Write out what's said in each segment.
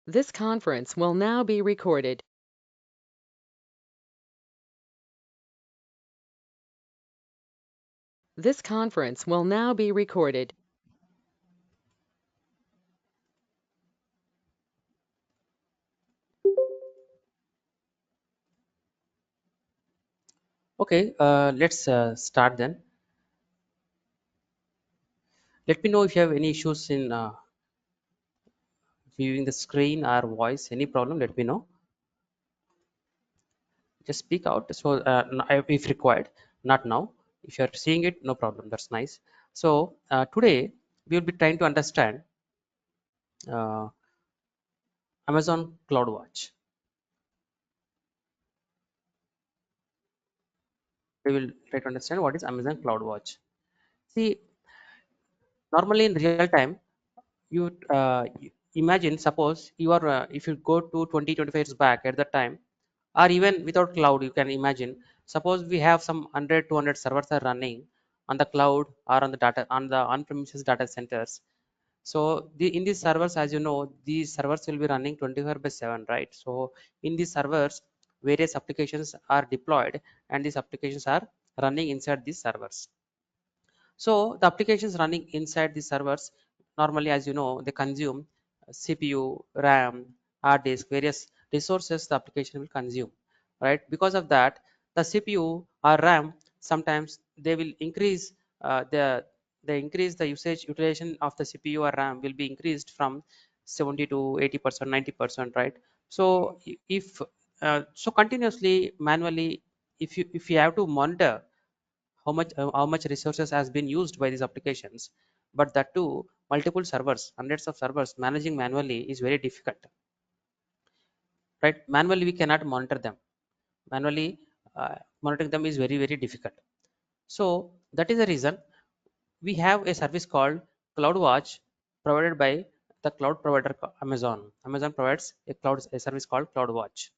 This conference will now be recorded. This conference will now be recorded. Okay, let's start then. Let me know if you have any issues in viewing the screen or voice. Any problem, let me know. Just speak out. So, if required, not now. If you are seeing it, no problem. That's nice. So, today we will be trying to understand uh, Amazon CloudWatch. We will try to understand what is Amazon CloudWatch. See, normally in real time, you imagine, suppose you are if you go to 20-25 years back at that time, or even without cloud, you can imagine, suppose we have some 100-200 servers are running on the cloud or on the data on the on-premises data centers. So in these servers, as you know, these servers will be running 24/7, right? So in these servers, various applications are deployed, and these applications are running inside these servers. So the applications running inside the servers, normally, as you know, they consume CPU, RAM, hard disk, various resources the application will consume, right? Because of that, the CPU or RAM, sometimes they will increase they increase the usage utilization of the CPU or RAM will be increased from 70 to 80%, 90%, right? So if so continuously manually, if you have to monitor how much resources has been used by these applications, but that too multiple servers, hundreds of servers, managing manually is very difficult, right? Manually we cannot monitor them. Manually monitoring them is very very difficult. So that is the reason we have a service called CloudWatch, provided by the cloud provider Amazon provides a service called CloudWatch.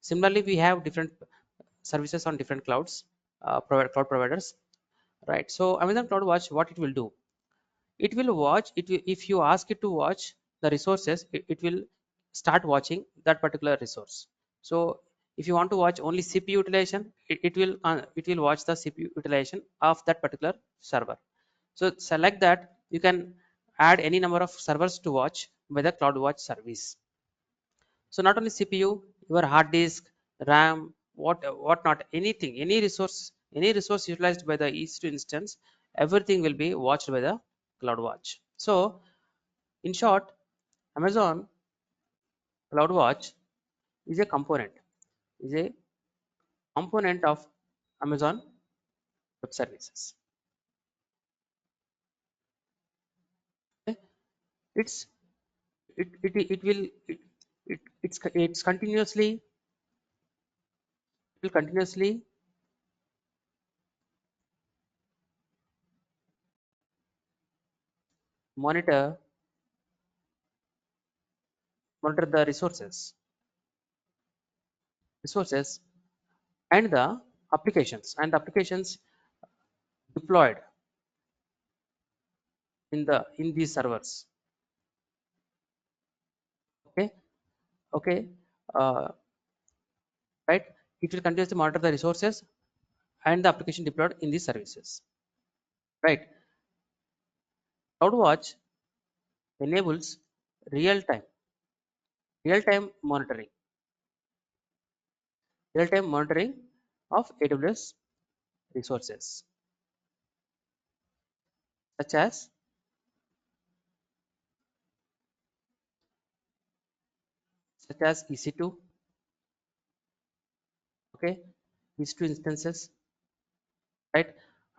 Similarly, we have different services on different cloud providers, right? So Amazon CloudWatch, what it will do, it will watch it if you ask it to watch the resources, it will start watching that particular resource. So if you want to watch only CPU utilization, it will watch the CPU utilization of that particular server. So select that, you can add any number of servers to watch by the CloudWatch service. So not only CPU, your hard disk, RAM, what not, anything, any resource utilized by the EC2 instance, everything will be watched by the CloudWatch. So in short, Amazon CloudWatch is a component of Amazon Web Services. Okay? It's it will it's continuously, it will continuously monitor monitor the resources and the applications deployed in these servers. Okay, okay, uh, right? It will continuously monitor the resources and the application deployed in these services, right? CloudWatch enables real time real time monitoring real time monitoring of AWS resources, such as EC2. Okay, EC2 instances, right?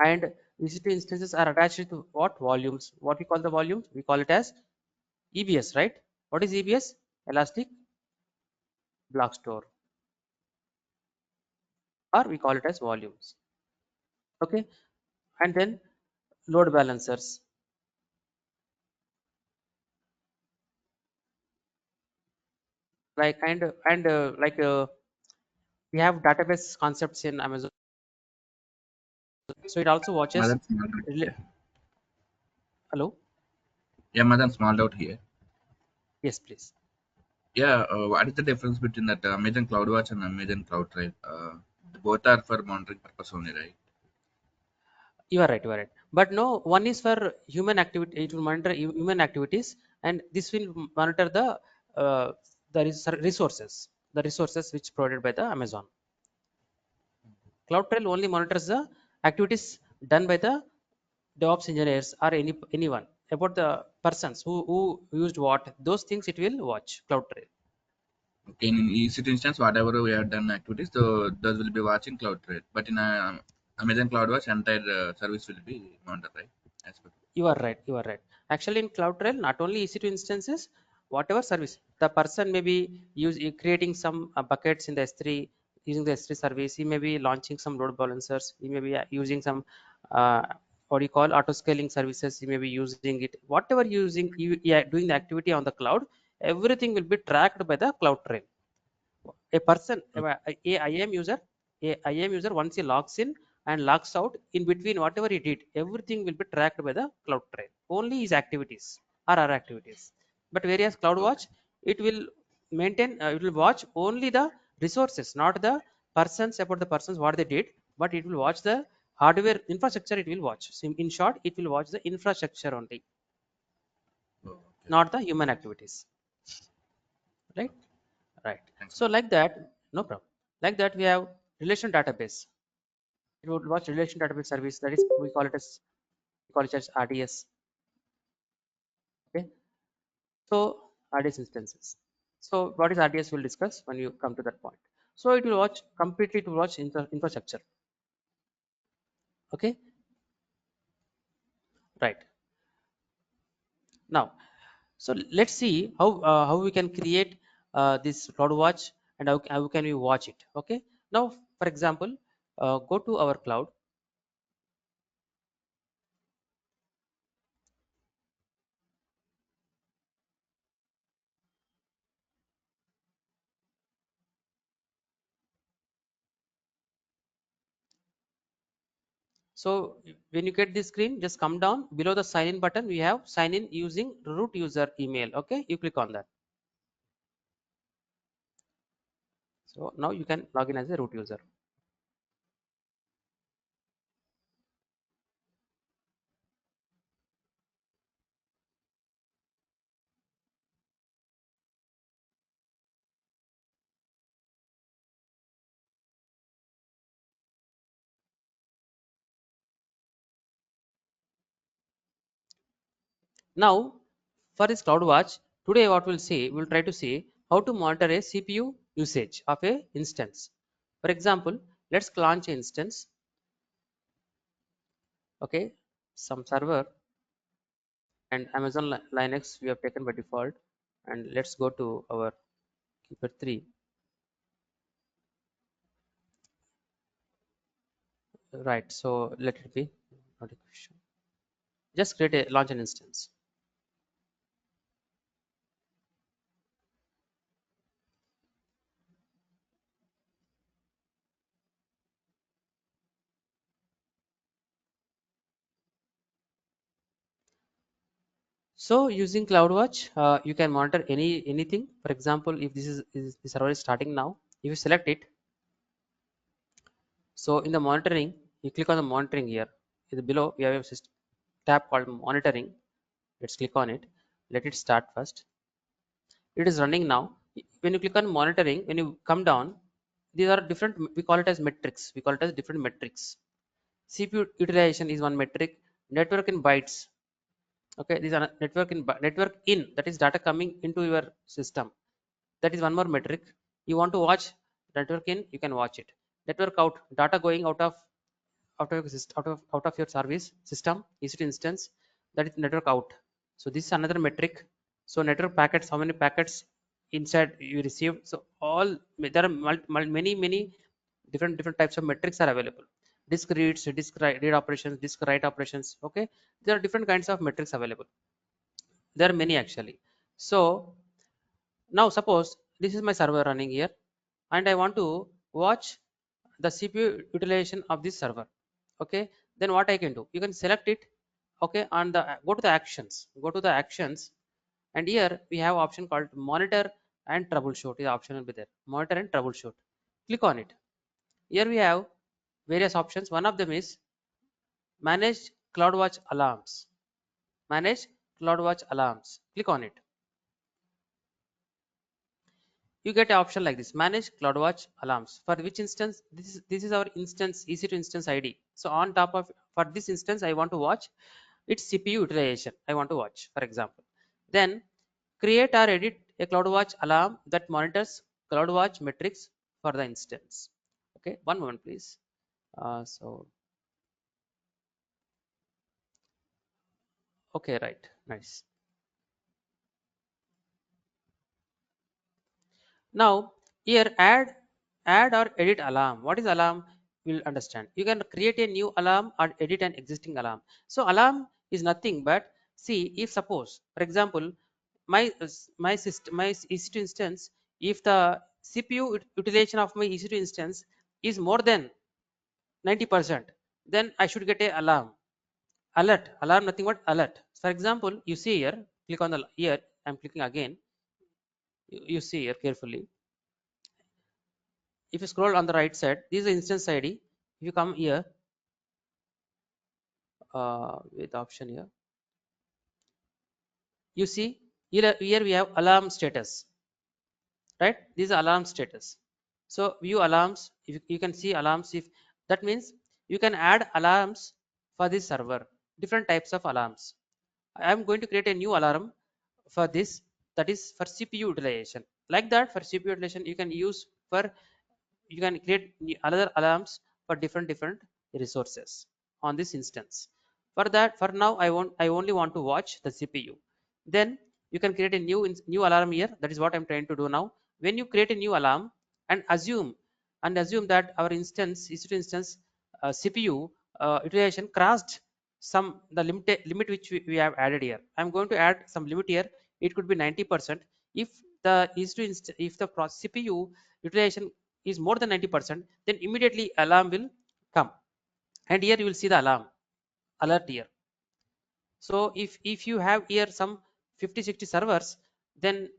And EC2 instances are attached to what volumes? What we call the volumes? We call it as EBS, right? What is EBS? Elastic Block Store, or we call it as volumes. Okay, and then load balancers, like we have database concepts in Amazon. So it also watches. Madan small out here. Hello. Yeah, Madan small out here. Yes, please. Yeah, what is the difference between that Amazon CloudWatch and Amazon CloudTrail? Both are for monitoring purpose only, right? You are right, you are right. But no, one is for human activity, it will monitor human activities, and this will monitor uh, the resources which provided by the Amazon. CloudTrail only monitors the activities done by the DevOps engineers or anyone about the persons who used what, those things it will watch CloudTrail. Okay, in EC2 instance, whatever we have done activities, so those will be watching CloudTrail. But in Amazon CloudWatch, entire service will be monitored, right? As per. You are right. You are right. Actually, in CloudTrail, not only EC2 instances, whatever service the person may be creating some buckets in the S3 using the S3 service. He may be launching some load balancers. He may be using some uh, what do you call auto scaling services. He may be using it. Whatever you are doing the activity on the cloud, everything will be tracked by the CloudTrail. A person, Okay. a IAM user, a IAM user, once he logs in and logs out, in between whatever he did, everything will be tracked by the CloudTrail, only his activities or our activities. But whereas CloudWatch, Okay. it will maintain, it will watch only the resources, not the persons, about the persons what they did, but it will watch the hardware infrastructure. It will watch, so in short, it will watch the infrastructure only, Oh, okay. not the human activities, right? Okay. Right. Thanks. So like that, no problem. Like that, we have relation database. It would watch relation database service, that is we call it as RDS. Okay. So RDS instances. So what is RDS we'll discuss when you come to that point. So it will watch completely to watch infrastructure. Okay. Right. Now, so let's see how we can create this CloudWatch, and how can we watch it. Okay. Now, for example, go to our cloud. So when you get this screen, just come down below the sign in button. We have sign in using root user email. Okay, you click on that. So now you can log in as a root user. Now for this CloudWatch, today what we'll try to see how to monitor a CPU usage of a instance. For example, let's launch an instance. Okay, some server and Amazon Linux we have taken by default, and let's go to our Keeper 3. Right, so let it be notification. Just create a launch an instance. So using CloudWatch, you can monitor anything. For example, if is the server is starting now, if you select it, so in the monitoring, you click on the monitoring here. Below, we have a tab called monitoring. Let's click on it. Let it start first. It is running now. When you click on monitoring, when you come down, these are different. We call it as metrics. We call it as different metrics. CPU utilization is one metric. Network in bytes. Okay, these are network in, that is data coming into your system, that is one more metric. You want to watch network in, you can watch it. Network out, data going out of your service system EC2 instance, that is network out. So this is another metric. So network packets, how many packets inside you received. So all, there are many different types of metrics are available. Disk reads, read operations, disk write operations. Okay, there are different kinds of metrics available. There are many actually. So now suppose this is my server running here, and I want to watch the CPU utilization of this server. Okay, then what I can do, you can select it. Okay, and go to the actions, and here we have option called monitor and troubleshoot is option will be there. Monitor and troubleshoot. Click on it. Here we have various options. One of them is manage CloudWatch alarms. Manage CloudWatch alarms. Click on it. You get an option like this: manage CloudWatch alarms. For which instance? This is our instance, EC2 instance ID. So on top of, for this instance I want to watch its CPU utilization. I want to watch, for example. Then create or edit a CloudWatch alarm that monitors CloudWatch metrics for the instance. Okay, one moment please. Okay, right, nice. Now here add or edit alarm. What is alarm? We'll understand. You can create a new alarm or edit an existing alarm. So alarm is nothing but, see, if suppose, for example, my system, my EC2 instance, if the CPU utilization of my EC2 instance is more than 90%, then I should get a alarm. Alert. Alarm nothing but alert. For example, you see here, click on the here. I'm clicking again. You see here carefully. If you scroll on the right side, this is the instance ID. If you come here with option here, you see here we have alarm status, right? This is alarm status. So view alarms. If you can see alarms, if that means you can add alarms for this server, different types of alarms. I am going to create a new alarm for this, that is for CPU utilization. Like that, for CPU utilization you can use for, you can create other alarms for different resources on this instance. For that, for now I only want to watch the CPU. Then you can create a new alarm here. That is what I'm trying to do now. When you create a new alarm and assume that our instance EC2 instance CPU utilization crossed some the limit which we have added here. I'm going to add some limit here. It could be 90%. If the if the CPU utilization is more than 90%, then immediately alarm will come, and here you will see the alarm alert here. So if you have here some 50-60 servers, then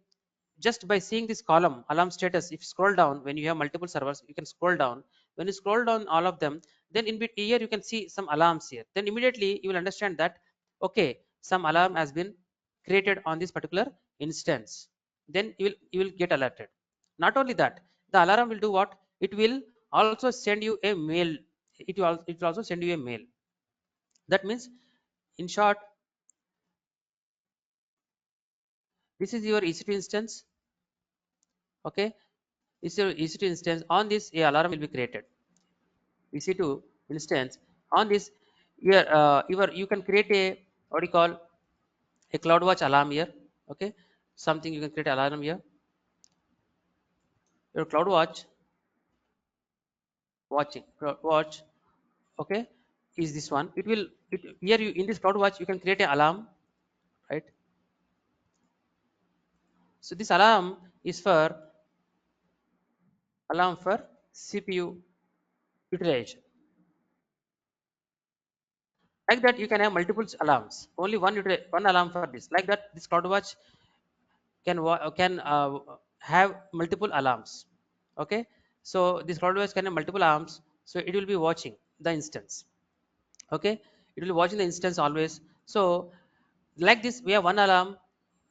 just by seeing this column alarm status, if you scroll down, when you have multiple servers, you can scroll down. When you scroll down all of them, then in here you can see some alarms here. Then immediately you will understand that, okay, some alarm has been created on this particular instance. Then you will get alerted. Not only that, the alarm will do what? It will also send you a mail. It will also send you a mail. That means, in short, this is your EC2 instance. Okay, this is your EC2 instance. On this, a alarm will be created. EC2 instance. On this, here you can create a, what do you call, a CloudWatch alarm here. Okay, something you can create alarm here. Your CloudWatch watch. Okay, is this one. Here you, in this CloudWatch you can create a alarm, right? So this alarm is for CPU utilization. Like that, you can have multiple alarms. Only one alarm for this. Like that, this CloudWatch can have multiple alarms. Okay, so this CloudWatch can have multiple alarms. So it will be watching the instance. Okay, it will be watching the instance always. So like this, we have one alarm.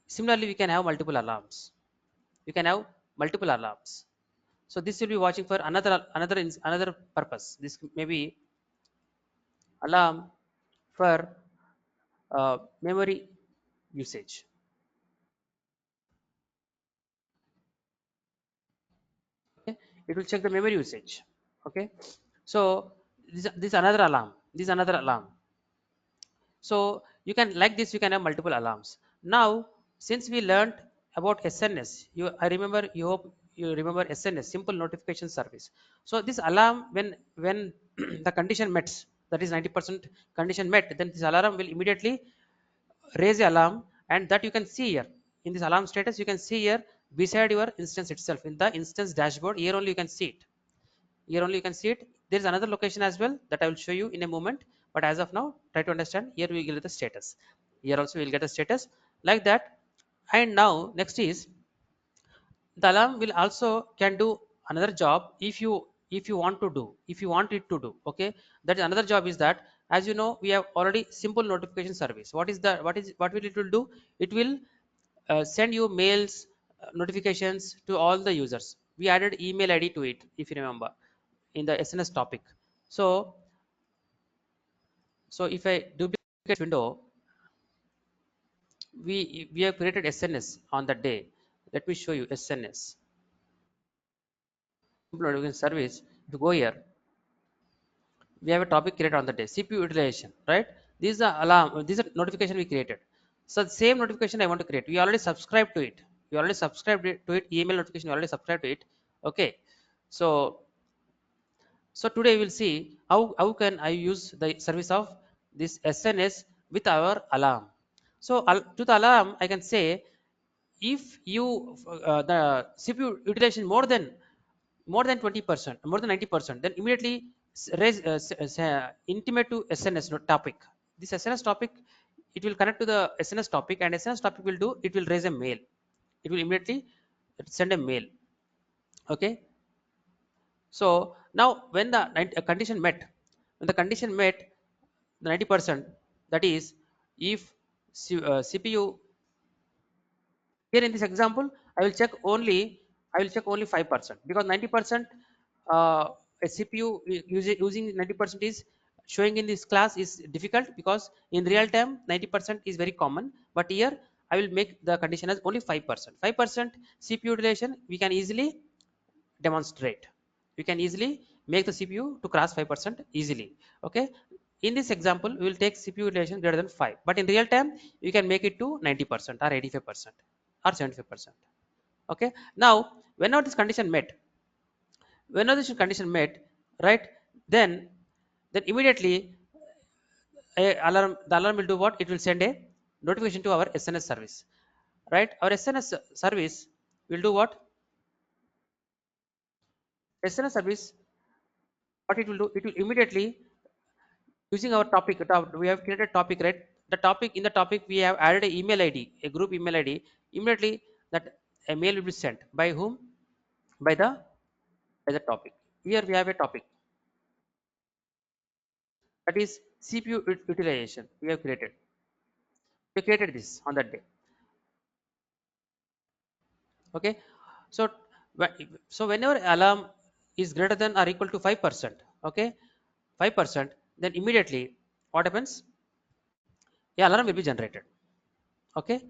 Similarly, we can have multiple alarms. You can have multiple alarms. So this will be watching for another purpose. This may be alarm for memory usage. Okay, it will check the memory usage. Okay, so this another alarm, this another alarm. So you can, like this, you can have multiple alarms. Now, since we learned about SNS, I remember, you hope you remember SNS, simple notification service. So this alarm, when the condition met, that is 90% condition met, then this alarm will immediately raise the alarm, and that you can see here in this alarm status. You can see here beside your instance itself in the instance dashboard. Here only you can see it. Here only you can see it. There is another location as well that I will show you in a moment, but as of now, try to understand. Here we will get the status. Here also we will get the status like that. And now next is, the alarm will also can do another job if you want to do, if you want it to do. Okay, that is another job is that, as you know, we have already simple notification service. What will it will do? It will send you mails, notifications to all the users. We added email id to it, if you remember, in the SNS topic. So if I duplicate this window, we have created SNS on that day. Let me show you SNS simple notification service. If you go here, we have a topic created on the day, CPU utilization, right? This is the alarm, this is a notification we created. So the same notification I want to create, we already subscribed to it, to it, email notification, you already subscribed to it. Okay, so today we will see how can I use the service of this SNS with our alarm. So to the alarm I can say, if you the CPU utilization more than 20%, more than 90%, then immediately raise intimate to SNS topic. This SNS topic, it will connect to the SNS topic, and SNS topic will do, it will raise a mail, it will immediately send a mail. Okay, so now when the condition met, when the condition met the 90%, that is, if CPU, here in this example I will check only, 5%, because 90% a CPU using 90% is showing in this class is difficult, because in real time 90% is very common, but here I will make the condition as only 5%. 5% CPU utilization we can easily demonstrate, we can easily make the CPU to cross 5% easily. Okay, in this example we will take CPU utilization greater than 5, but in real time you can make it to 90% or 85% or 75%. Okay, now whenever this condition met, right, then immediately the alarm will do what? It will send a notification to our SNS service, right? Our SNS service will do what? SNS service, what it will do? It will immediately, using our topic, we have created topic, right? The topic, in the topic we have added a email id, a group email id. Immediately that a mail will be sent by whom? By the topic. Here we have a topic, that is CPU utilization. We created this on that day. Okay, so whenever alarm is greater than or equal to 5%, okay, 5%, then immediately what happens? A alarm will be generated. Okay,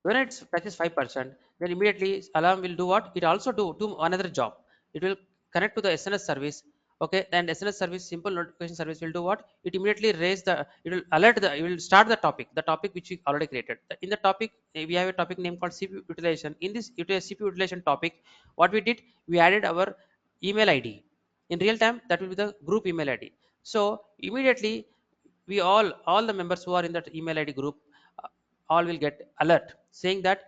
when it touches 5%, then immediately alarm will do what? It also do another job. It will connect to the SNS service. Okay, and SNS service, simple notification service, will do what? It immediately raise the, it will alert the, it will start the topic, which we already created. In the topic we have a topic name called CPU utilization. In this CPU utilization topic, what we did, we added our email id. In real time that will be the group email id. So immediately we all the members who are in that email id group, uh, all will get alert saying that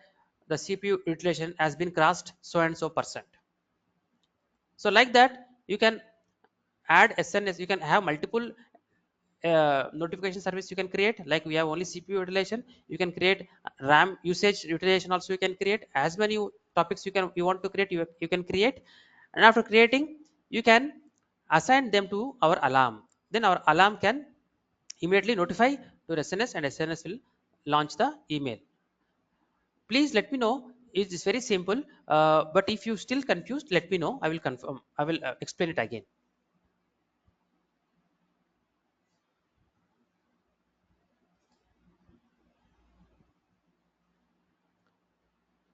the CPU utilization has been crossed so and so percent. So like that you can add SNS, you can have multiple notification service you can create. Like we have only CPU utilization, you can create RAM usage utilization also, you can create as many topics you want to create, you can create. And after creating, you can assign them to our alarm. Then our alarm can immediately notify to SNS, and SNS will launch the email. Please let me know. It is very simple, but if you still confused, let me know, I will confirm, I will explain it again.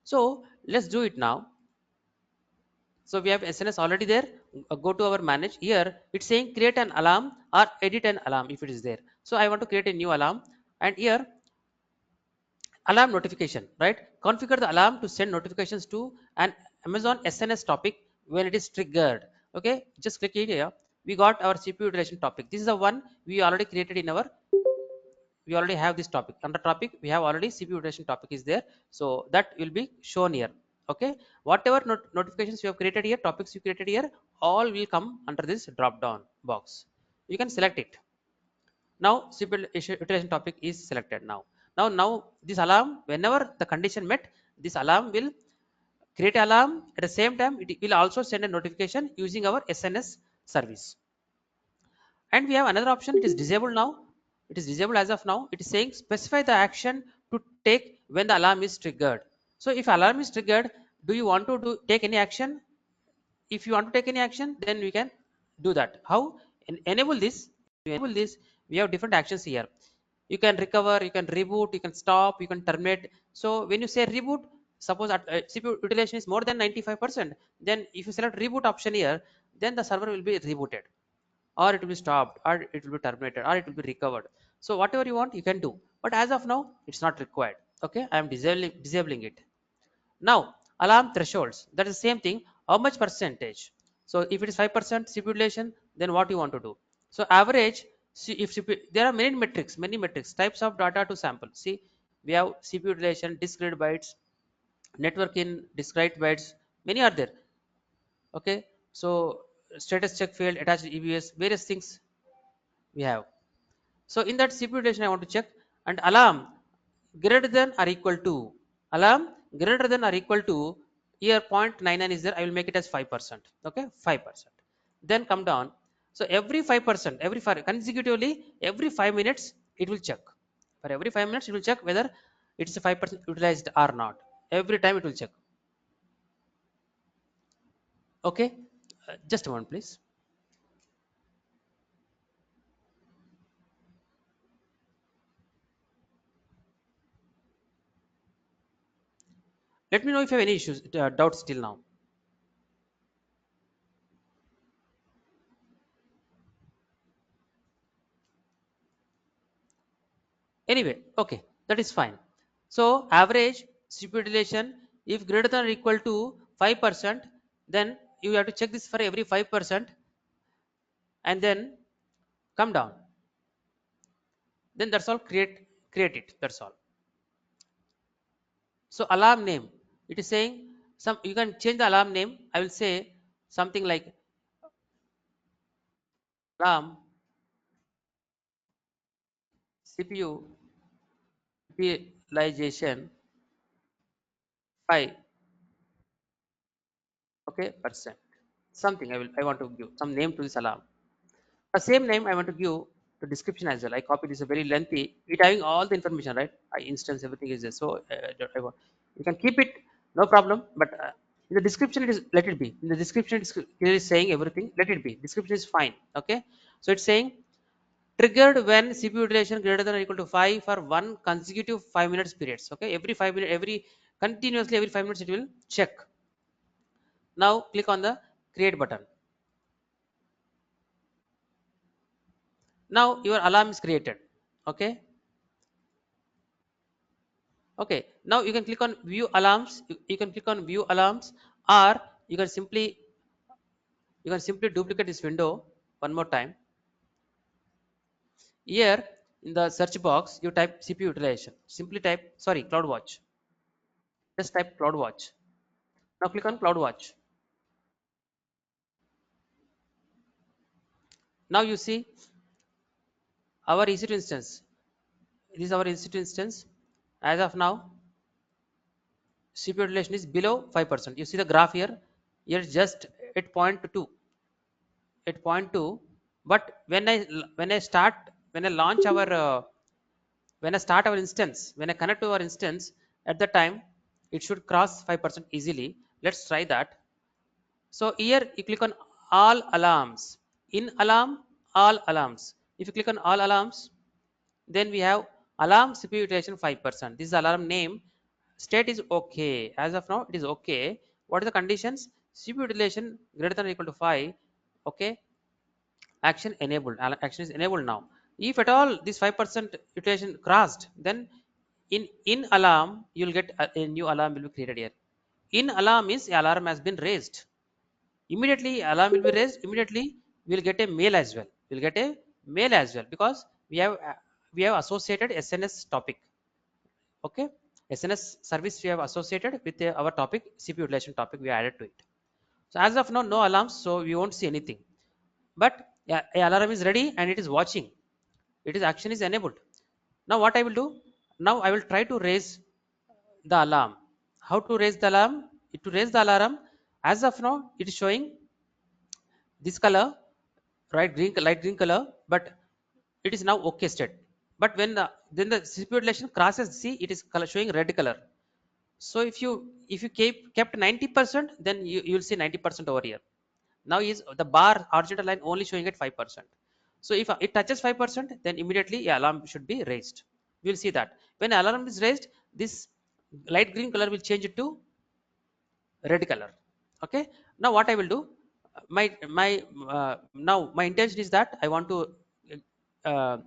So let's do it now. So we have SNS already there. Go to our manage. Here it's saying create an alarm or edit an alarm if it is there. So I want to create a new alarm, and here alarm notification, right? Configure the alarm to send notifications to an Amazon SNS topic when it is triggered. Okay, just click here. We got our CPU utilization topic. This is the one we already created in our, we already have this topic. Under topic we have already CPU utilization topic is there, so that will be shown here. Okay, whatever notifications you have created here, topics you created here, all will come under this drop down box. You can select it. Now CPU utilization topic is selected now. Now this alarm, whenever the condition met, this alarm will create alarm. At the same time, it will also send a notification using our SNS service. And we have another option. It is disabled now. It is disabled as of now. It is saying specify the action to take when the alarm is triggered. So if alarm is triggered, do you want to take any action? If you want to take any action, then we can do that. How? Enable this. Enable this. We have different actions here. You can recover, you can reboot, you can stop, you can terminate. So when you say reboot, suppose CPU utilization is more than 95%, then if you select reboot option here, then the server will be rebooted, or it will be stopped, or it will be terminated, or it will be recovered. So whatever you want, you can do. But as of now, it's not required. Okay, I am disabling it. Now alarm thresholds, that is the same thing. How much percentage? So if it is 5% CPU utilization, then what you want to do? So average, see, if CPU, there are many metrics, types of data to sample. See, we have CPU utilization, discrete bytes, network in discrete bytes, many are there. Okay, so status check failed, attached EBS, various things we have. So in that CPU utilization I want to check, and alarm greater than or equal to, alarm greater than or equal to, here 0.99 is there, I will make it as 5%. Okay, 5%. Then come down. So every 5%, every 5 consecutively, every 5 minutes it will check. For every 5 minutes it will check whether it is 5% utilized or not. Every time it will check. Okay, just a moment please. Let me know if you have any issues, doubts till now. Anyway, okay, that is fine. So average CPU utilization, if greater than or equal to 5%, then you have to check this for every 5%, and then come down. Then that's all, create it, that's all. So alarm name, it is saying some, you can change the alarm name. I will say something like alarm CPU utilization 5, okay, percent, something. I want to give some name to this alarm. The same name I want to give the description as well. I copied this, a very lengthy, it having all the information, right? I instance everything is there. So you can keep it, no problem. But in the description it is, let it be. In the description it is clearly saying everything, let it be. Description is fine. Okay, so it's saying triggered when CPU utilization greater than or equal to 5 for one consecutive 5 minutes periods. Okay, every 5 minutes, every continuously every 5 minutes it will check. Now click on the create button. Now your alarm is created. Okay, okay, now you can click on view alarms. You can click on view alarms, or you can simply, duplicate this window one more time. Here in the search box you type CPU utilization, simply type, sorry, CloudWatch, just type CloudWatch. Now click on CloudWatch. Now you see our EC2 instance. This is our EC2 instance. As of now CPU utilization is below 5%. You see the graph here. Here just 8.2, 8.2. But when I start, when I launch our when I start our instance, when I connect to our instance, at the time it should cross 5% easily. Let's try that. So here you click on all alarms, in alarm, all alarms. If you click on all alarms, then we have alarm CPU utilization 5%. This is alarm name. State is okay. As of now it is okay. What are the conditions? CPU utilization greater than or equal to 5. Okay, action enabled, action is enabled. Now if at all this 5% utilization crossed, then in alarm you will get a new alarm will be created here. In alarm means alarm has been raised. Immediately alarm will be raised, immediately we will get a mail as well. We'll get a mail as well, because we have associated SNS topic. Okay, SNS service we have associated with our topic, CPU utilization topic we added to it. So as of now no alarms, so we won't see anything. But yeah, a alarm is ready and it is watching, it is action is enabled. Now what I will do, now I will try to raise the alarm. How to raise the alarm? To raise the alarm, as of now it is showing this color, right, green, light green color, but it is now okay state. But when then the CPU utilization crosses, see it is color showing red color. So if you kept 90%, then you will see 90% over here. Now is the bar horizontal line only showing at 5%. So if it touches 5%, then immediately a alarm should be raised. We will see that when alarm is raised, this light green color will change it to red color. Okay, now what I will do, my now my intention is that uh,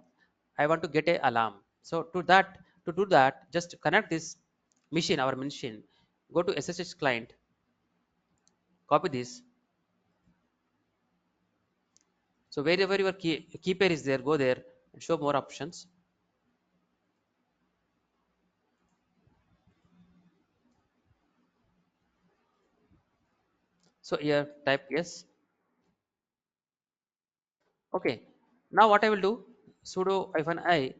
I want to get a alarm. So to do that, just connect this machine, our machine, go to SSH client, copy this. So wherever your key pair is there, go there and show more options. So here type yes. Okay, now what I will do, sudo hyphen I.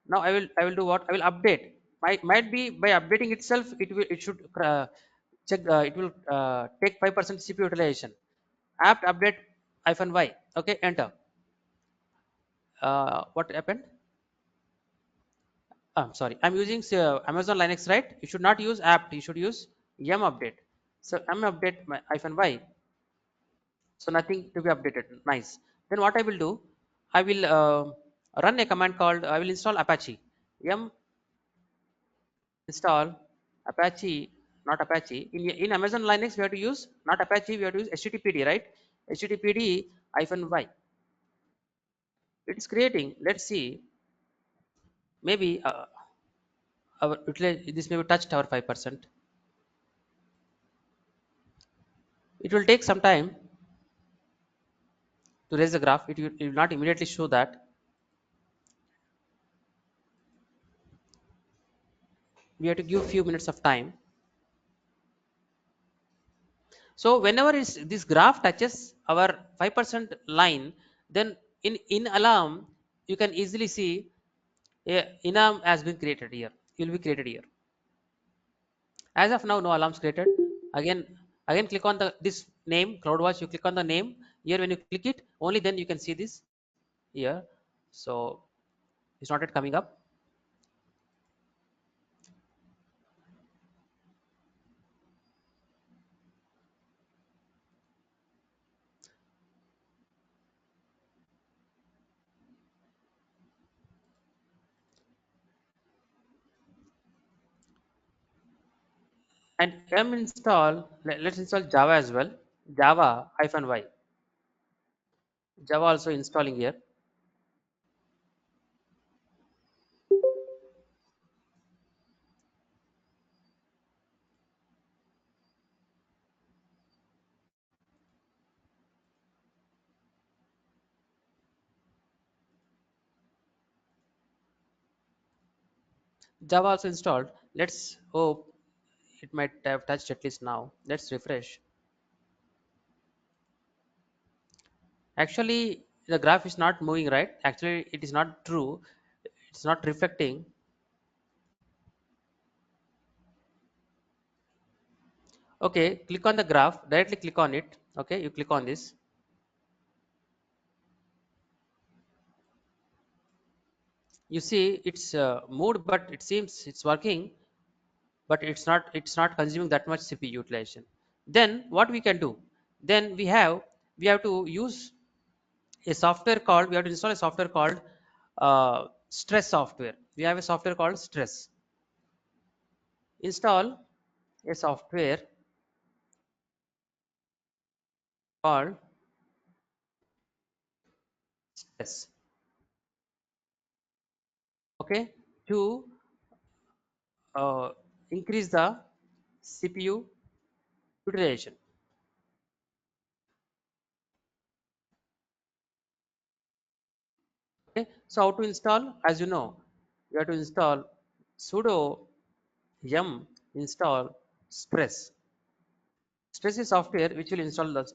Now I will do what? I will update. Might be by updating itself, it should check, it will take 5% CPU utilization. Apt update hyphen y. Okay, enter. What happened? Sorry, I'm using Amazon Linux, right? You should not use apt, you should use yum update. So yum update hyphen y. So nothing to be updated. Nice. Then what I will do, I will run a command called, I will install Apache. Yum install Apache, not Apache. In Amazon Linux, we have to use not Apache, we have to use HTTPD, right? HTTPD hyphen y. It is creating. Let's see. Maybe this maybe touched our 5%. It will take some time to raise the graph. It will not immediately show that. We have to give few minutes of time. So whenever this graph touches our 5% line, then in alarm you can easily see a alarm has been created here. It will be created here. As of now, no alarms created. Again, again click on the this name CloudWatch. You click on the name here. When you click it, only then you can see this here. So it's not yet coming up. And m install. Let's install Java as well. Java hyphen y. Java also installing here. Java also installed. Let's hope it might have touched at least now. Let's refresh. Actually, the graph is not moving, right? Actually, it is not true. It's not reflecting. Okay, click on the graph. Directly click on it. Okay, you click on this. You see, it's moved, but it seems it's working, but it's not consuming that much CPU utilization. Then what we can do? Then we have to use a software called, we have to install a software called stress software. We have a software called stress. Install a software called stress. Okay, to uh, increase the CPU utilization. Okay, so how to install? As you know, you have to install sudo yum install stress. Stress is software which will install the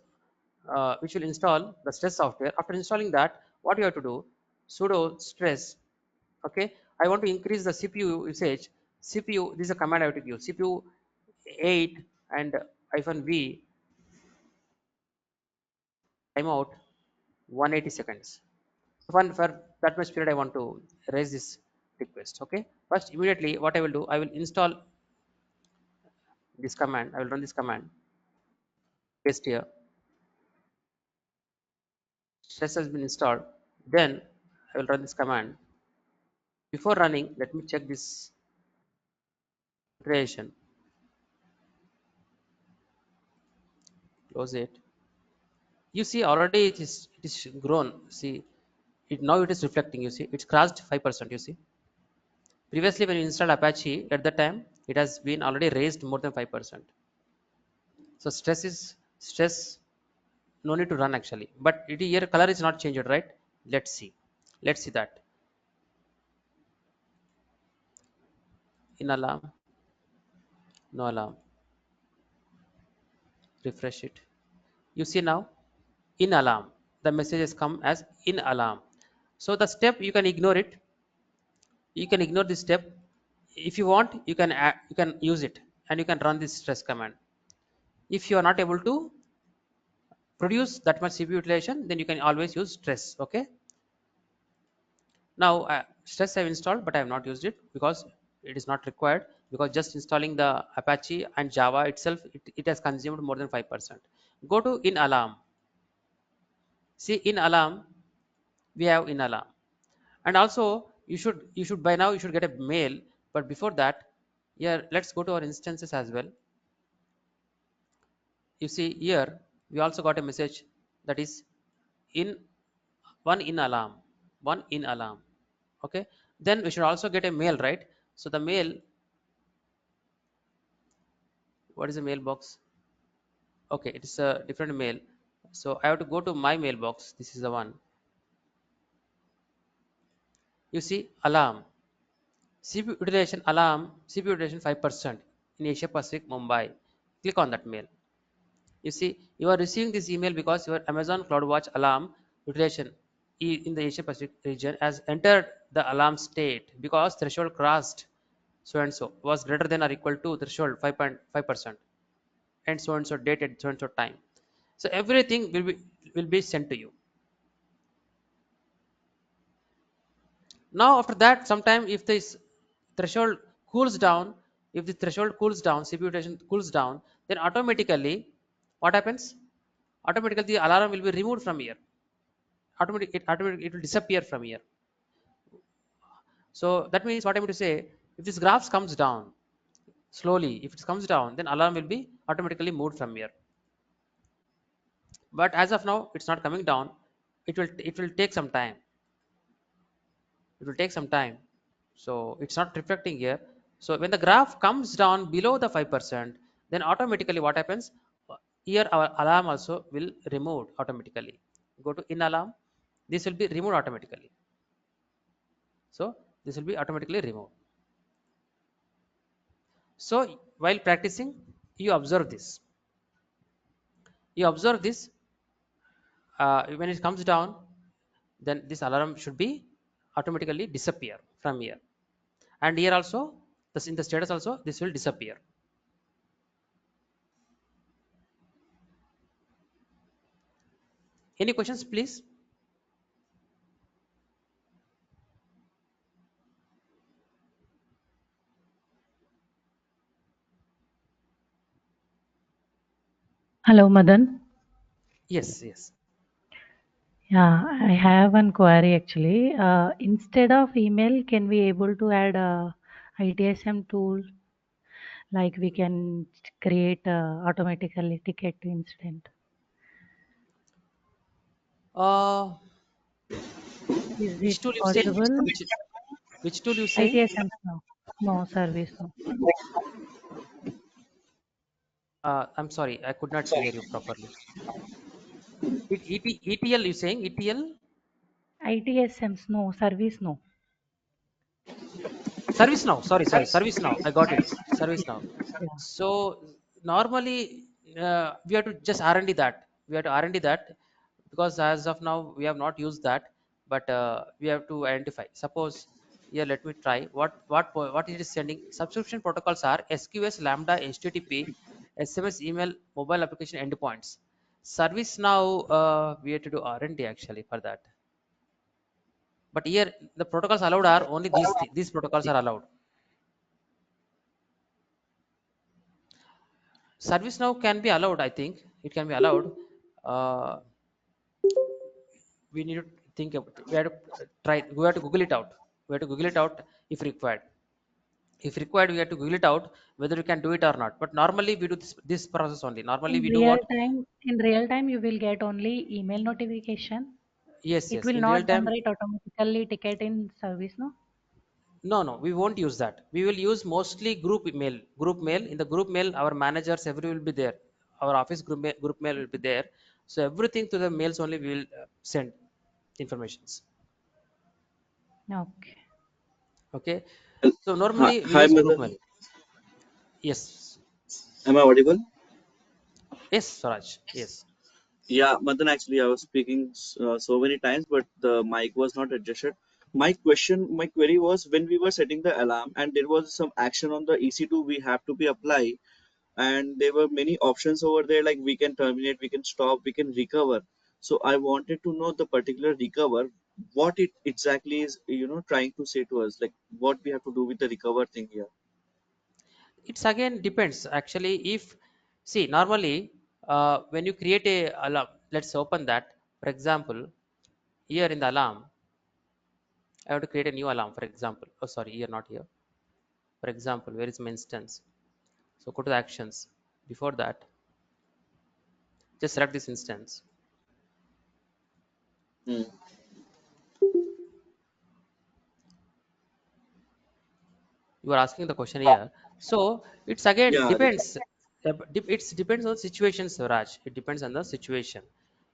stress software. After installing that, what you have to do? Sudo stress. Okay, I want to increase the CPU usage. CPU, this is a command I have to give. CPU 8 and -v timeout 180 seconds. For that much period, I want to raise this request. Okay. First, immediately, what I will do, I will install this command. I will run this command. Paste here. Stress has been installed. Then I will run this command. Before running, let me check this creation. Close it. You see already it is grown. See it now, it is reflecting. You see it's crossed 5%. You see previously when you installed Apache at that time, it has been already raised more than 5%. So stress, no need to run actually, but it here color is not changed, right? Let's see that in alarm, no alarm. Refresh it. You see now in alarm, the message has come as in alarm. So the step, you can ignore it. You can ignore this step. If you want, you can use it, and you can run this stress command. If you are not able to produce that much CPU utilization, then you can always use stress. Okay. Now stress I've installed, but I have not used it because it is not required, because just installing the Apache and Java itself, it has consumed more than 5%. Go to in alarm. See in alarm, we have in alarm. And also you should by now you should get a mail. But before that, here let's go to our instances as well. You see here we also got a message, that is in in alarm, in alarm. Okay, then we should also get a mail, right? So the mail, what is the mailbox? Okay, it is a different mail. So I have to go to my mailbox. This is the one. You see alarm, CPU utilization, alarm, CPU utilization 5% in Asia Pacific, Mumbai. Click on that mail. You see, you are receiving this email because your Amazon CloudWatch alarm utilization in the Asia Pacific region has entered the alarm state because threshold crossed so and so was greater than or equal to threshold 5.5% and so date at so and so time. So everything will be sent to you. Now after that, sometime if this threshold cools down, if the threshold cools down, CPU utilization cools down, then automatically what happens? Automatically the alarm will be removed from here. Automatically it will disappear from here. So that means what I mean to say, if this graph comes down slowly, if it comes down, then alarm will be automatically moved from here. But as of now, it's not coming down. It will take some time. It will take some time. So it's not reflecting here. So when the graph comes down below the 5%, then automatically what happens? Here our alarm also will remove automatically. Go to in alarm. This will be removed automatically. So this will be automatically removed. So while practicing, you observe this. You observe this. When it comes down, then this alarm should be automatically disappear from here. And here also, this in the status also, this will disappear. Any questions, please? Hello, Madan. Yes, yes. Yeah, I have one query actually. Instead of email, can we able to add a ITSM tool, like we can create automatically ticket incident? Uh, Is it which tool you say? possible? Which tool you saying? ITSM, no, no service, no. I'm sorry, I could not hear you properly. ETL you saying? ETL? ITSMs, no service, no. Service now. Sorry. Service now. I got it. Service now. Yeah. So normally we have to just R&D that. We have to R&D that because as of now we have not used that, but we have to identify. Suppose Here, let me try. What it is sending? Subscription protocols are SQS, Lambda, HTTP, SMS, email, mobile application endpoints. Service now, we have to do R&D actually for that. But here the protocols allowed are only these protocols are allowed. Service now can be allowed. I think it can be allowed. Uh, we need to think about. We have to try. We have to Google it out. We have to Google it out if required. If required, we have to Google it out whether we can do it or not. But normally we do this process only. Normally we do what? In real time, you will get only email notification. Yes, It yes. will In real not time, generate automatically ticket in service, no? no, no, we won't use that. We will use mostly group mail. Group mail. In the group mail, our managers, every will be there. Our office group mail will be there. So everything to the mails only we will send informations. Okay. Okay. Well, So Hi, normally we hi, use group Madan. mail. Yes. Am I audible? Yes, Swaraj. Yes. Yeah, Madan, actually, I was speaking so many times, but the mic was not adjusted. My query was when we were setting the alarm and there was some action on the EC2 we have to be apply, and there were many options over there like we can terminate, we can stop, we can recover. So I wanted to know the particular recover, what it exactly is, trying to say to us, like what we have to do with the recover thing here. It's again depends. Actually, if see normally when you create a alarm, let's open that. For example, here in the alarm, I have to create a new alarm. For example, oh sorry, here not here. For example, where is my instance? So go to the actions. Before that, just select this instance. Hmm. You are asking the question here. So it's again Yeah, depends. It depends on situations, Raj. It depends on the situation.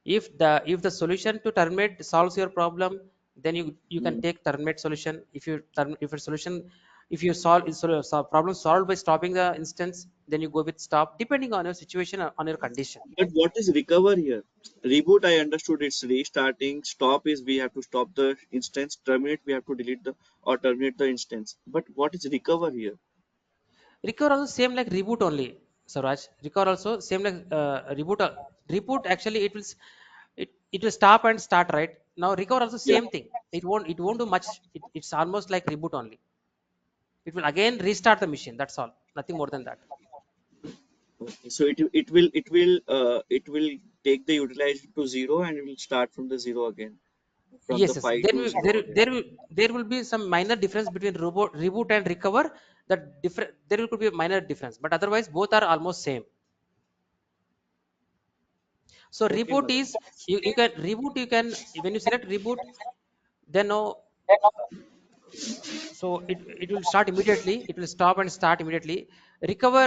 If the solution to terminate solves your problem, then you can recover. take terminate solution. If a solution, if you problem solved by stopping the instance, then you go with stop. Depending on your situation, on your condition. But what is recover here? Reboot, I understood it's restarting. Stop is we have to stop the instance. Terminate, we have to delete the or terminate the instance. But what is recover here? Recover also same like reboot only, Saraj. Recover also same like reboot. Reboot actually it will stop and start, right? Now recover also Yeah. same thing. It won't do much. It's almost like reboot only. It will again restart the machine. That's all. Nothing more than that. Okay. So it will take the utilization to zero and it will start from the zero again, from Yes, the yes. five There to will zero there again. there will there will be some minor difference between reboot and recover. That different there could be a minor difference, but otherwise both are almost same. So Okay, reboot Madan. is you can reboot you can when you select reboot, then no, so it will start immediately, it will stop and start immediately. Recover,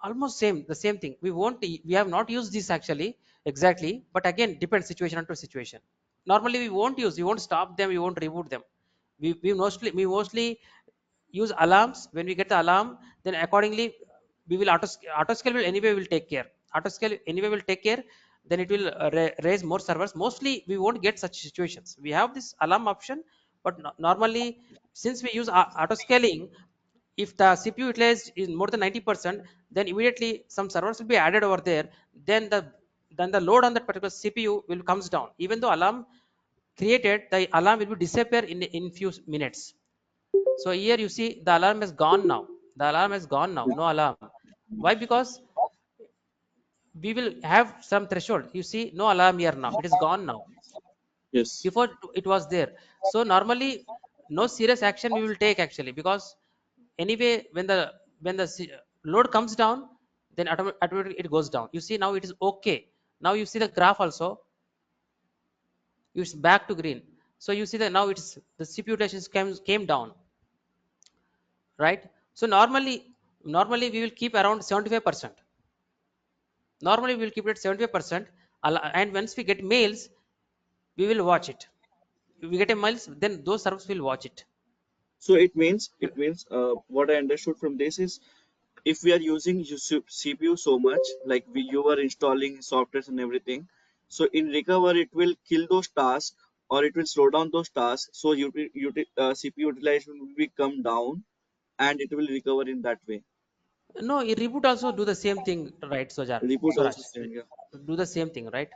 almost the same thing. We have not used this actually exactly, but again depends situation to situation. Normally we won't stop them, we won't reboot them. We mostly use alarms. When we get the alarm, then accordingly we will autoscale will anyway will take care. Autoscale anyway will take care. Then it will raise more servers. Mostly we won't get such situations. We have this alarm option, but normally since we use autoscaling, if the CPU utilized is more than 90%, then immediately some servers will be added over there. Then the load on that particular CPU will comes down. Even though alarm created, the alarm will be disappear in few minutes. So here you see the alarm is gone now. The alarm is gone now. No alarm. Why? Because we will have some threshold. You see, no alarm here now. It is gone now. Yes. Before it was there. So normally, no serious action we will take actually, because anyway when the load comes down, then automatically it goes down. You see now it is okay. Now you see the graph also. It's back to green. So you see that now it's the CPU utilization came down, right? So normally we will keep around 75%. Normally we will keep it at 75%. And once we get mails, we will watch it. If we get a mails, then those servers will watch it. So it means what I understood from this is if we are using CPU so much, like you are installing softwares and everything, so in recover it will kill those tasks or it will slow down those tasks. So CPU utilization will be come down, and it will recover in that way. No, reboot also do the same thing, right, Reboot Swaraj? also same. Yeah. Do the same thing, right?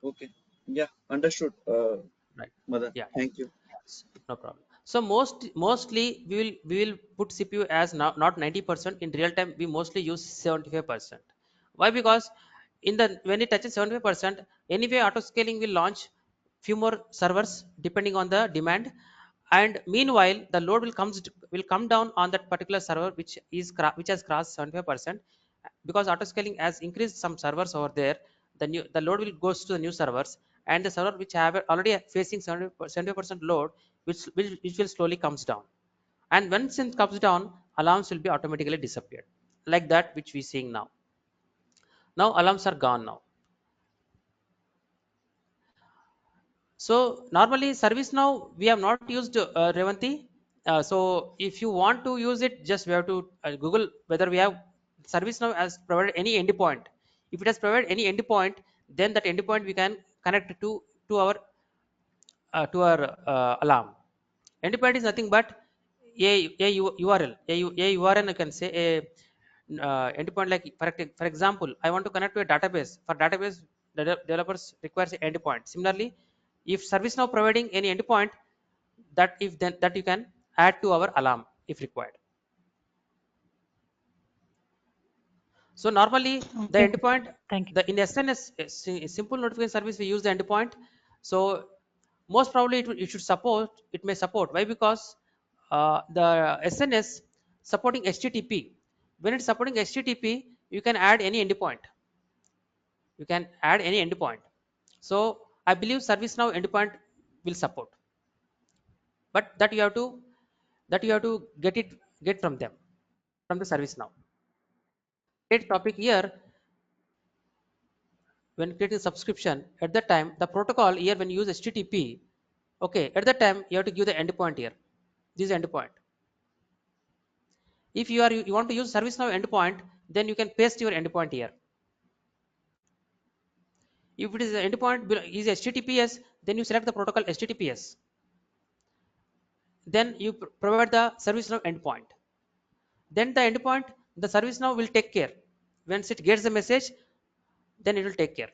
Okay. Yeah. Understood. Right. Madan. Yeah. Thank you. No problem. So mostly we will put CPU as not 90%. In real time, we mostly use 75%. Why? Because in the when it touches 75%, anyway auto scaling will launch few more servers depending on the demand, and meanwhile the load will come down on that particular server which has crossed 75%, because auto scaling has increased some servers over there. The load will goes to the new servers, and the server which have already facing 70% load, which will slowly comes down, and once it comes down, alarms will be automatically disappeared, like that which we seeing now. Now alarms are gone now. So normally service now we have not used Revanti. So if you want to use it, just we have to Google whether we have service now has provided any endpoint. If it has provided any endpoint, then that endpoint we can connect to our alarm. Endpoint is nothing but a URL. You can say a endpoint, like for example, I want to connect to a database. For database, developers requires an endpoint. Similarly, if service now providing any endpoint, that you can add to our alarm if required. So normally the Okay. endpoint, Thank you. the in SNS simple notification service, we use the endpoint. So most probably it should support, it may support. Why? Because the SNS supporting HTTP. When it's supporting HTTP, you can add any endpoint. You can add any endpoint. So I believe ServiceNow endpoint will support, but that you have to get from them, from the ServiceNow. Great topic here. When creating subscription, at that time the protocol here, when you use HTTP, okay, at that time you have to give the endpoint here. This is endpoint. If you want to use ServiceNow endpoint, then you can paste your endpoint here. If it is the endpoint is HTTPS, then you select the protocol HTTPS. Then you provide the ServiceNow endpoint. Then the endpoint, the ServiceNow will take care. Once it gets the message, then it will take care.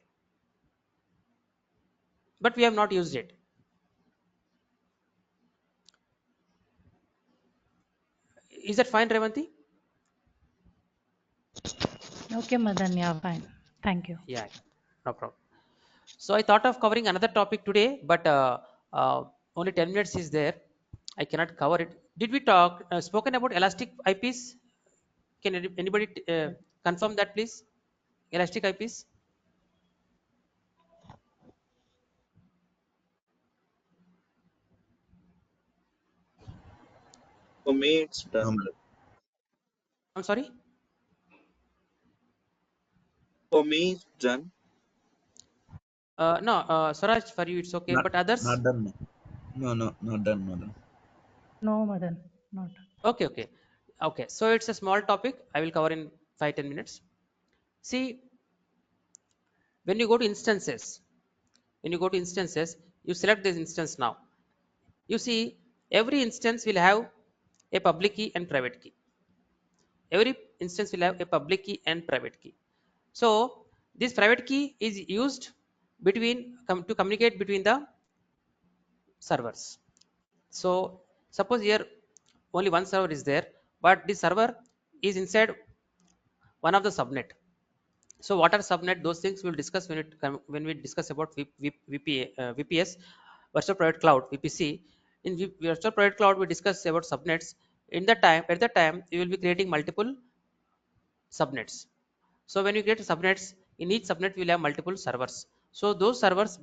But we have not used it. Is that fine, Revanti? Okay, Madan. Yeah, fine. Thank you. Yeah, no problem. So I thought of covering another topic today, but only 10 minutes is there. I cannot cover it. Did we talk spoken about elastic IPs? Can anybody confirm that, please? Elastic IPs. For me, it's No, done. madam. I'm sorry. For me, it's done. No, Swaraj, for you it's okay, Not, but others? not done. No, not done, madam. No, Madan. Not. Okay, okay, okay. So it's a small topic. I will cover in 5-10 minutes. See, when you go to instances, you select this instance now. You see, every instance will have a public key and private key. Every instance will have a public key and private key. So this private key is used to communicate between the servers. So suppose here only one server is there, but this server is inside one of the subnet. So what are subnet? Those things we'll discuss when we discuss about VPS, virtual private cloud, VPC. In virtual private cloud, we discuss about subnets. At that time, you will be creating multiple subnets. So when you create subnets, in each subnet we will have multiple servers. So those servers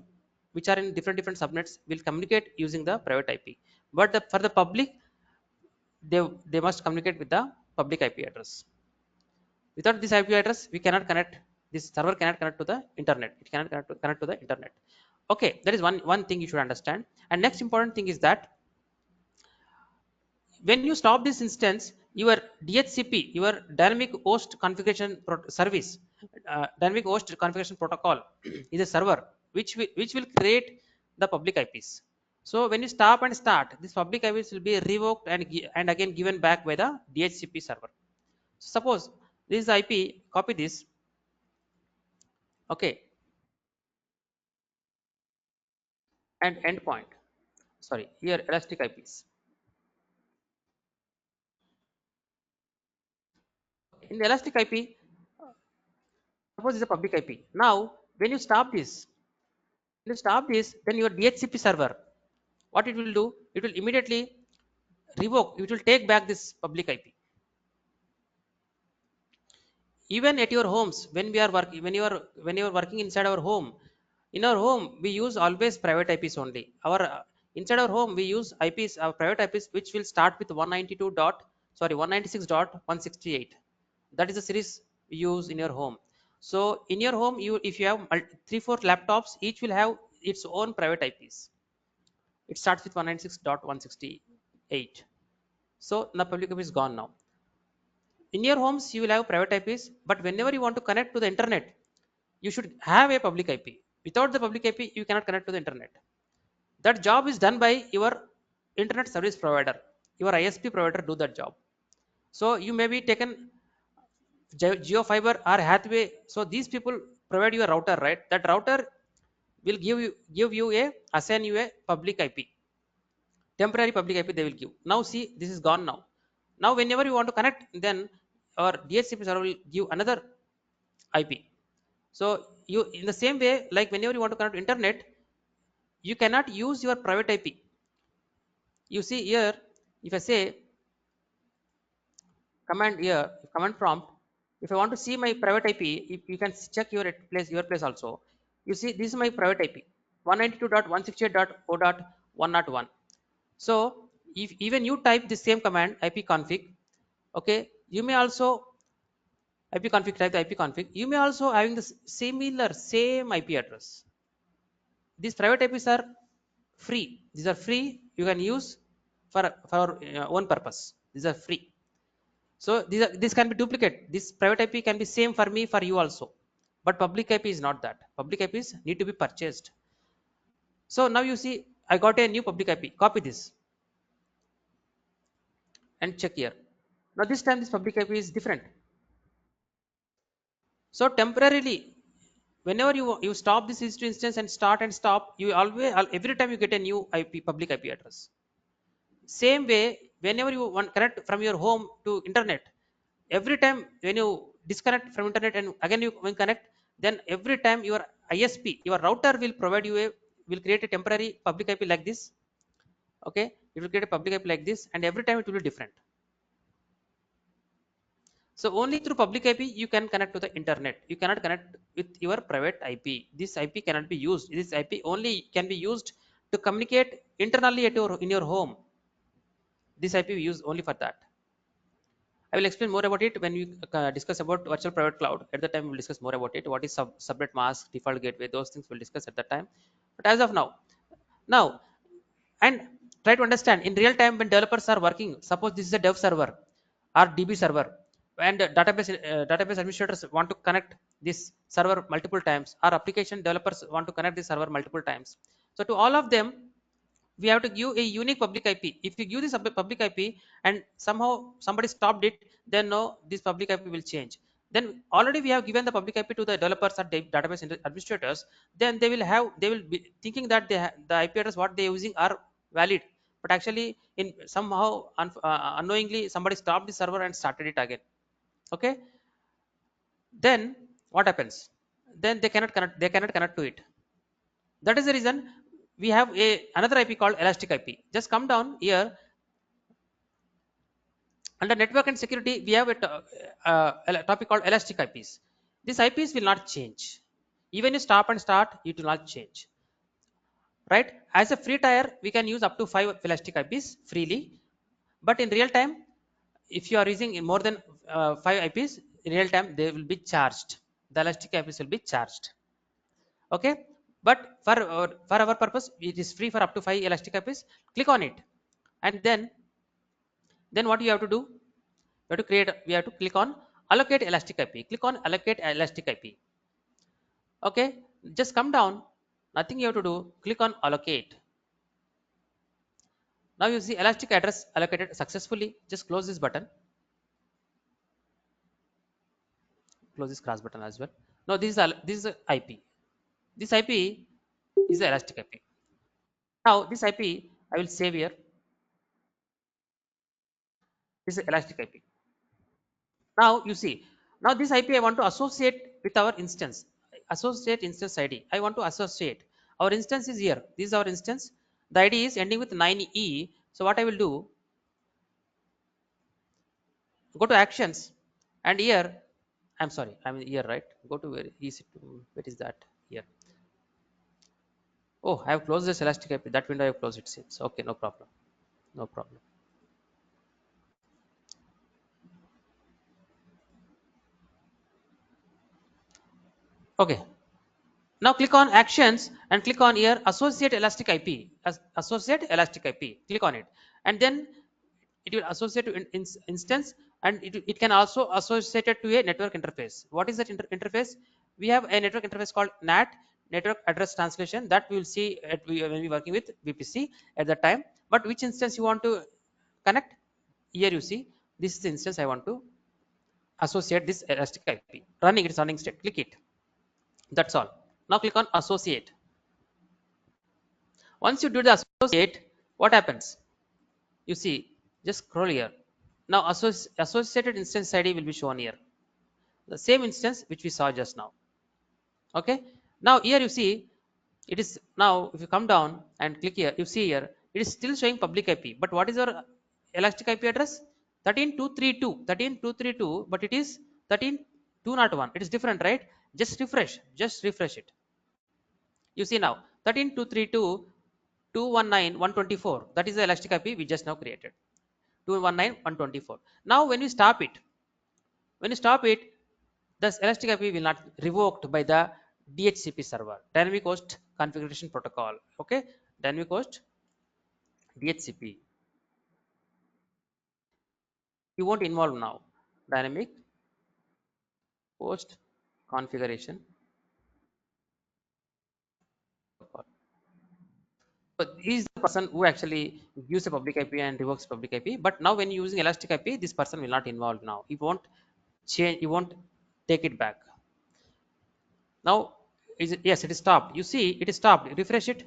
which are in different subnets will communicate using the private IP. But for the public, they must communicate with the public IP address. Without this IP address, we cannot connect. This server cannot connect to the internet. It cannot connect to the internet. Okay, that is one thing you should understand. And next important thing is that when you stop this instance, your DHCP, your dynamic host configuration service, dynamic host configuration protocol is a server which will create the public IPs. So when you stop and start, this public IPs will be revoked and again given back by the DHCP server. So suppose this is the IP, copy this. Okay, and endpoint. Sorry, here elastic IPs. In the elastic IP, suppose this is a public IP. Now, when you stop this, then your DHCP server, what it will do? It will immediately revoke. It will take back this public IP. Even at your homes, when we are working, when you are working inside our home, in our home we use always private IPs only. Our inside our home we use IPs, our private IPs, which will start with 196.168. That is the series we use in your home. So in your home, if you have 3-4 laptops, each will have its own private IPs. It starts with 196.168. So the public IP is gone now. In your homes you will have private IPs, but whenever you want to connect to the internet, you should have a public IP. Without the public IP, you cannot connect to the internet. That job is done by your internet service provider. Your ISP provider do that job. So you may be taken Geo Fiber or Hathway. So these people provide you a router, right? That router will give you a assign you a public IP, temporary public IP they will give. Now see, this is gone now. Now whenever you want to connect, then our DHCP server will give another IP. So you, in the same way, like whenever you want to connect to internet, you cannot use your private IP. You see here, if I say command here, command prompt, if I want to see my private IP, if you can check your place also. You see, this is my private IP, 192.168.0.101. So if even you type the same command ipconfig, okay, you may also ipconfig, type the ipconfig, you may also having the similar same IP address. These private IPs are free. These are free, you can use for own purpose. These are free. So this can be duplicate. This private IP can be same for me, for you also. But public IP is not that. Public IPs need to be purchased. So now you see, I got a new public IP. Copy this and check here. Now this time this public IP is different. So temporarily, whenever you stop this instance and start and stop, you always, every time you get a new IP, public IP address. Same way, whenever you want connect from your home to internet, every time when you disconnect from internet and again you when connect, then every time your ISP, your router will provide you a, will create a temporary public IP like this. Okay, it will create a public IP like this, and every time it will be different. So only through public IP you can connect to the internet. You cannot connect with your private IP. This IP cannot be used. This IP only can be used to communicate internally at your in your home. This IP we use only for that. I will explain more about it when we discuss about virtual private cloud. At the time, we will discuss more about it. What is subnet mask, default gateway, those things we'll discuss at that time. But as of now, and try to understand in real time when developers are working. Suppose this is a dev server or DB server, and database administrators want to connect this server multiple times, or application developers want to connect this server multiple times. So to all of them, we have to give a unique public IP. If you give this public IP and somehow somebody stopped it, then no, this public IP will change. Then already we have given the public IP to the developers or database administrators. Then they will be thinking that the IP address what they are using are valid. But actually, in somehow unknowingly, somebody stopped the server and started it again. Okay. Then what happens? Then they cannot connect. They cannot connect to it. That is the reason we have another IP called elastic IP. Just come down here under network and security. We have a topic called elastic IPs. These IPs will not change. Even you stop and start, it will not change. Right? As a free tier, we can use up to 5 elastic IPs freely. But in real time, if you are using more than 5 IPs, in real time they will be charged. The elastic IPs will be charged. Okay, but for our purpose it is free for up to 5 elastic IPs. Click on it, and then what you have to do, we have to click on allocate elastic IP. Click on allocate elastic IP. Okay, just come down Nothing you have to do. Click on allocate. Now you see elastic address allocated successfully. Just close this button. Close this cross button as well. Now this is IP. This IP is the elastic IP. Now this IP I will save here. This is elastic IP. Now you see, now this IP I want to associate with our instance. Associate instance ID. I want to associate. Our instance is here. This is our instance. The ID is ending with 9E. So what I will do, go to actions, and here, I'm sorry, I'm here, right? Go to where is that? Here. Oh, I have closed this elastic IP. That window I have closed it since. Okay, no problem. No problem. Okay. Now click on actions and click on here associate elastic IP. Associate elastic IP. Click on it, and then it will associate to instance, and it can also associate it to a network interface. What is that interface? We have a network interface called NAT, network address translation, that we will see when we working with VPC at that time. But which instance you want to connect? Here you see this is the instance I want to associate this elastic IP. Running, it's running state. Click it. That's all. Now click on associate. Once you do the associate, what happens? You see, just scroll here. Now associated instance ID will be shown here. The same instance which we saw just now. Okay. Now here you see, it is now if you come down and click here, you see here, it is still showing public IP. But what is our elastic IP address? 13.232, 13.232, but it is 13.201. It is different, right? Just refresh it. You see now 13.232.219.124. That is the elastic IP we just now created. 219.124. Now when you stop it, the elastic IP will not revoked by the DHCP server, dynamic host configuration protocol. Okay, dynamic host DHCP. You won't involve now. Dynamic host configuration protocol. So he is the person who actually gives a public IP and revokes public IP. But now when you're using elastic IP, this person will not involve now. He won't change. He won't take it back. Now, yes, it is stopped. You see, it is stopped. Refresh it.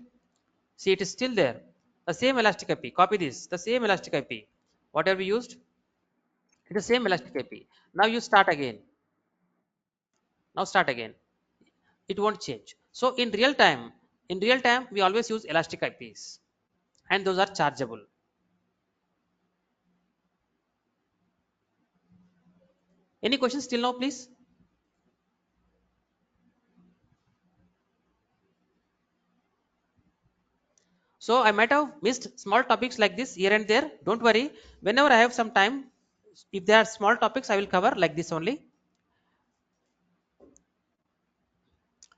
See, it is still there. The same elastic IP. Copy this. The same elastic IP. Whatever we used, it is the same elastic IP. Now you start again. Now start again. It won't change. So in real time, we always use elastic IPs, and those are chargeable. Any questions till now, please? So I might have missed small topics like this here and there. Don't worry. Whenever I have some time, if there are small topics, I will cover like this only.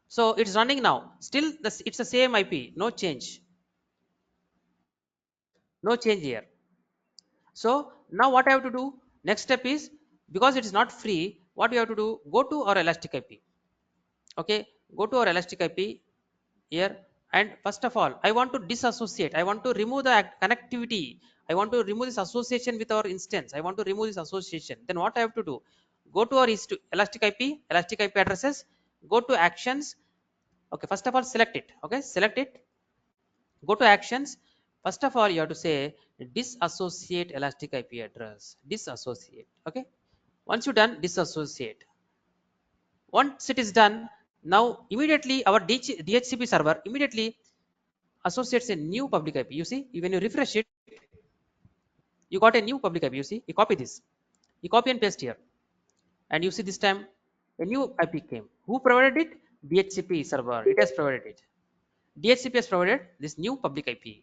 So it's running now. Still, it's the same IP. No change. No change here. So now what I have to do? Next step is, because it is not free, what you have to do? Go to our elastic IP. Okay, go to our elastic IP here, and first of all, I want to disassociate. I want to remove the connectivity. I want to remove this association with our instance. I want to remove this association. Then what I have to do? Go to our elastic IP addresses. Go to actions. Okay, first of all, select it. Okay, select it. Go to actions. First of all, you have to say disassociate elastic IP address. Disassociate. Okay. Once you're done, disassociate. Once it is done, now immediately our DHCP server immediately associates a new public IP. You see, when you refresh it, you got a new public IP. You see, you copy this, you copy and paste here, and you see this time a new IP came. Who provided it? DHCP server. It has provided it. DHCP has provided this new public IP.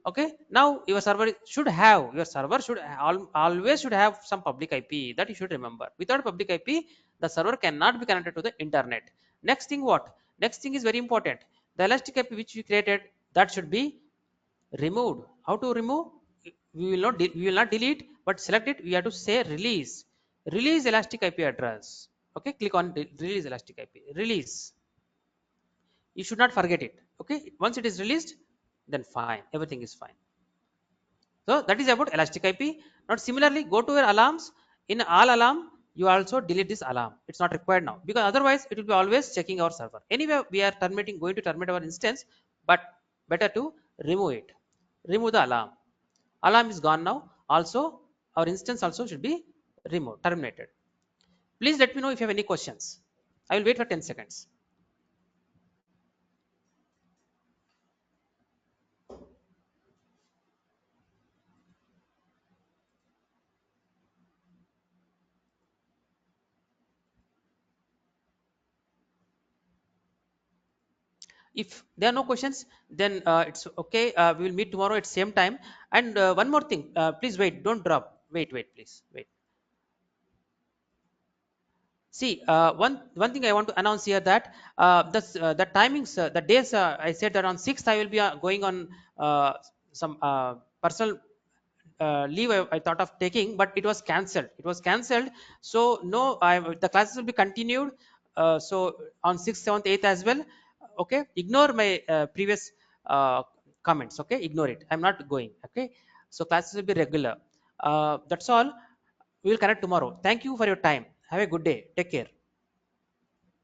Okay, now your server should always should have some public IP, that you should remember. Without public IP, the server cannot be connected to the internet. Next thing, what? Next thing is very important. The elastic IP which we created, that should be removed. How to remove? We will not delete, but select it. We have to say release elastic IP address. Okay, click on release elastic IP. Release. You should not forget it. Okay, once it is released, then fine, everything is fine. So that is about elastic IP. Now similarly, go to your alarms. In all alarm, you also delete this alarm. It's not required now, because otherwise it will be always checking our server. Anyway, we are going to terminate our instance, but better to remove it. Remove the alarm. Alarm is gone now. Also, our instance also should be removed, terminated. Please let me know if you have any questions. I will wait for 10 seconds. If there are no questions, then it's okay. We will meet tomorrow at same time. And one more thing, please wait, don't drop. Wait, please wait. See, one thing I want to announce here, that the timings, the days, I said that on 6th I will be going on some personal leave I thought of taking, but it was cancelled. It was cancelled. So no, the classes will be continued. So on 6th, 7th, 8th as well. Okay, ignore my previous comments. Okay, ignore it. I'm not going. Okay, so classes will be regular. That's all. We will connect tomorrow. Thank you for your time. Have a good day. Take care.